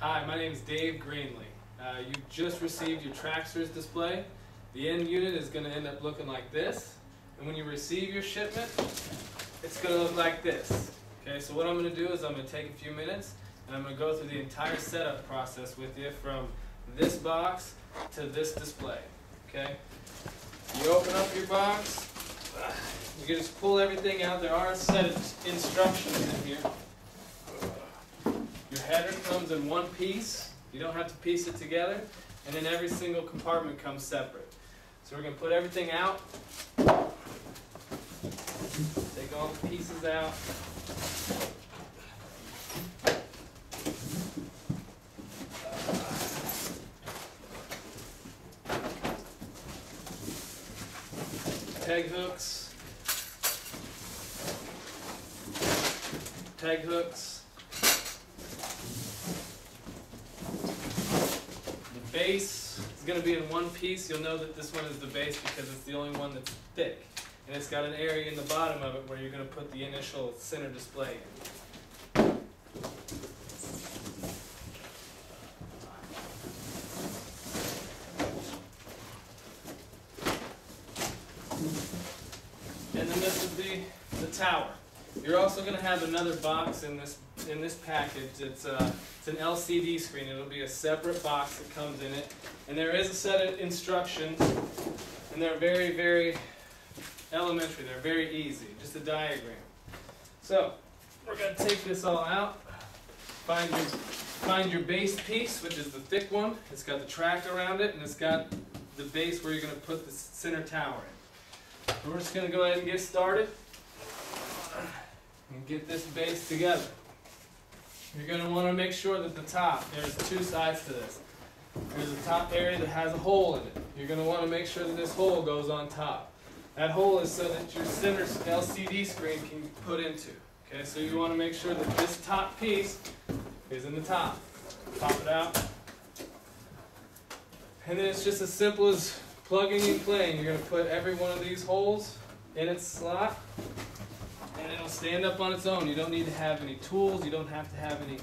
Hi, my name is Dave Greenlee. You just received your Tracksters display. The end unit is going to end up looking like this, and when you receive your shipment, it's going to look like this. Okay, so what I'm going to do is I'm going to take a few minutes and I'm going to go through the entire setup process with you from this box to this display. Okay, you open up your box, you can just pull everything out. There are a set of instructions in here. Your header comes in one piece. You don't have to piece it together. And then every single compartment comes separate. So we're going to put everything out. Take all the pieces out. Peg hooks. Peg hooks. The base is going to be in one piece. You'll know that this one is the base because it's the only one that's thick. And it's got an area in the bottom of it where you're going to put the initial center display in. And then this is the tower. You're also going to have another box in this package. It's an LCD screen. It'll be a separate box that comes in it. And there is a set of instructions, and they're very, very elementary. They're very easy. Just a diagram. So we're going to take this all out. Find your base piece, which is the thick one. It's got the track around it, and it's got the base where you're going to put the center tower in. So we're just going to go ahead and get started and get this base together. You're going to want to make sure that the top, there's two sides to this. There's a top area that has a hole in it. You're going to want to make sure that this hole goes on top. That hole is so that your center LCD screen can be put into. Okay, so you want to make sure that this top piece is in the top. Pop it out. And then it's just as simple as plugging and playing. You're going to put every one of these holes in its slot, and it'll stand up on its own. You don't need to have any tools. You don't have to have any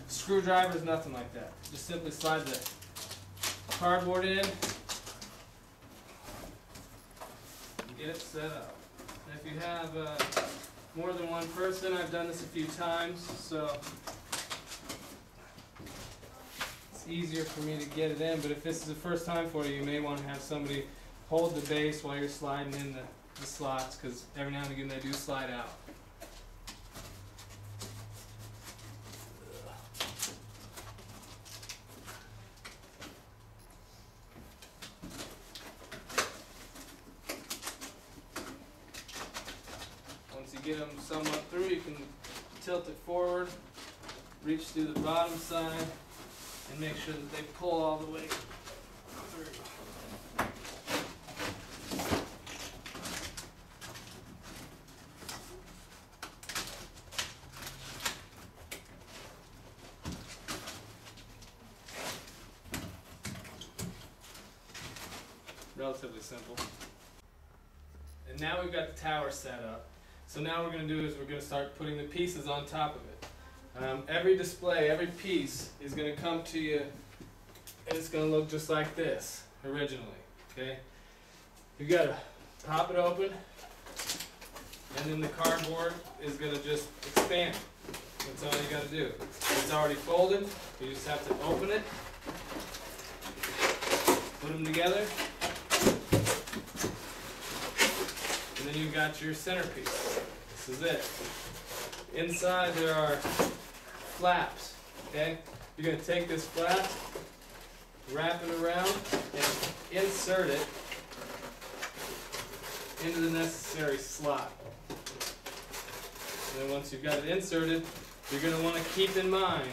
screwdrivers, nothing like that. Just simply slide the cardboard in and get it set up. And if you have more than one person, I've done this a few times, so it's easier for me to get it in. But if this is the first time for you, you may want to have somebody hold the base while you're sliding in the slots, because every now and again they do slide out. Once you get them somewhat through, you can tilt it forward, reach through the bottom side, and make sure that they pull all the way through. Relatively simple. And now we've got the tower set up. So now what we're going to do is we're going to start putting the pieces on top of it. Every display, every piece is going to come to you, and it's going to look just like this originally. Okay? You've got to pop it open, and then the cardboard is going to just expand. That's all you got to do. It's already folded. You just have to open it, put them together, and then you've got your centerpiece. This is it. Inside there are flaps. Okay? You're going to take this flap, wrap it around, and insert it into the necessary slot. And then once you've got it inserted, you're going to want to keep in mind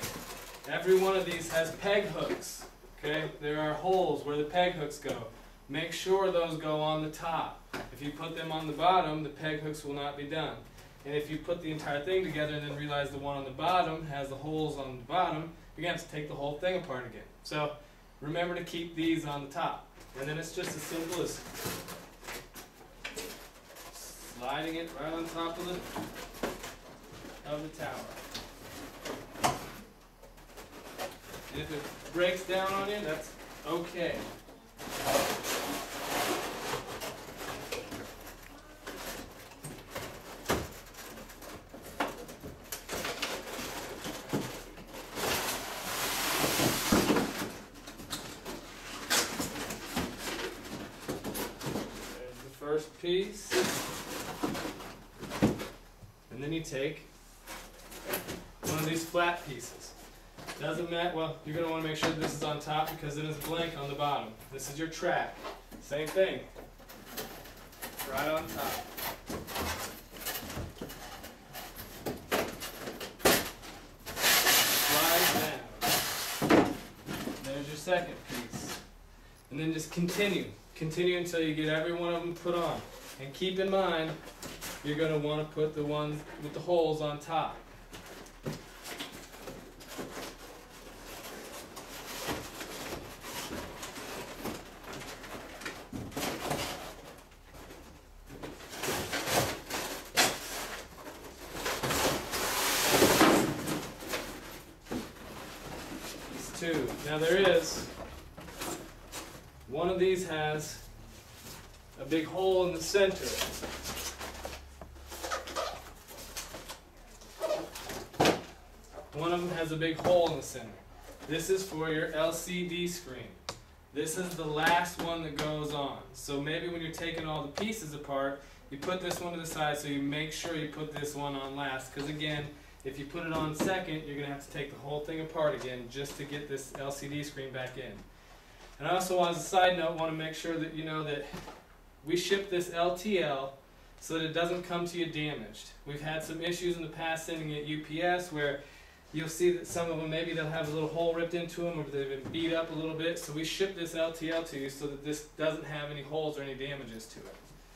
every one of these has peg hooks. Okay? There are holes where the peg hooks go. Make sure those go on the top. If you put them on the bottom, the peg hooks will not be done. And if you put the entire thing together and then realize the one on the bottom has the holes on the bottom, you're going to have to take the whole thing apart again. So remember to keep these on the top. And then it's just as simple as sliding it right on top of the tower. If it breaks down on you, that's okay. There's the first piece. And then you take one of these flat pieces. Doesn't matter, well, you're going to want to make sure this is on top because it is blank on the bottom. This is your track. Same thing. Right on top. Slide down. There's your second piece. And then just continue. Continue until you get every one of them put on. And keep in mind, you're going to want to put the ones with the holes on top. Two. Now there is, one of these has a big hole in the center. One of them has a big hole in the center. This is for your LCD screen. This is the last one that goes on. So maybe when you're taking all the pieces apart, you put this one to the side so you make sure you put this one on last. Because again, if you put it on second, you're going to have to take the whole thing apart again just to get this LCD screen back in. And I also, as a side note, want to make sure that you know that we ship this LTL so that it doesn't come to you damaged. We've had some issues in the past sending it UPS where you'll see that some of them, maybe they'll have a little hole ripped into them or they've been beat up a little bit. So we ship this LTL to you so that this doesn't have any holes or any damages to it.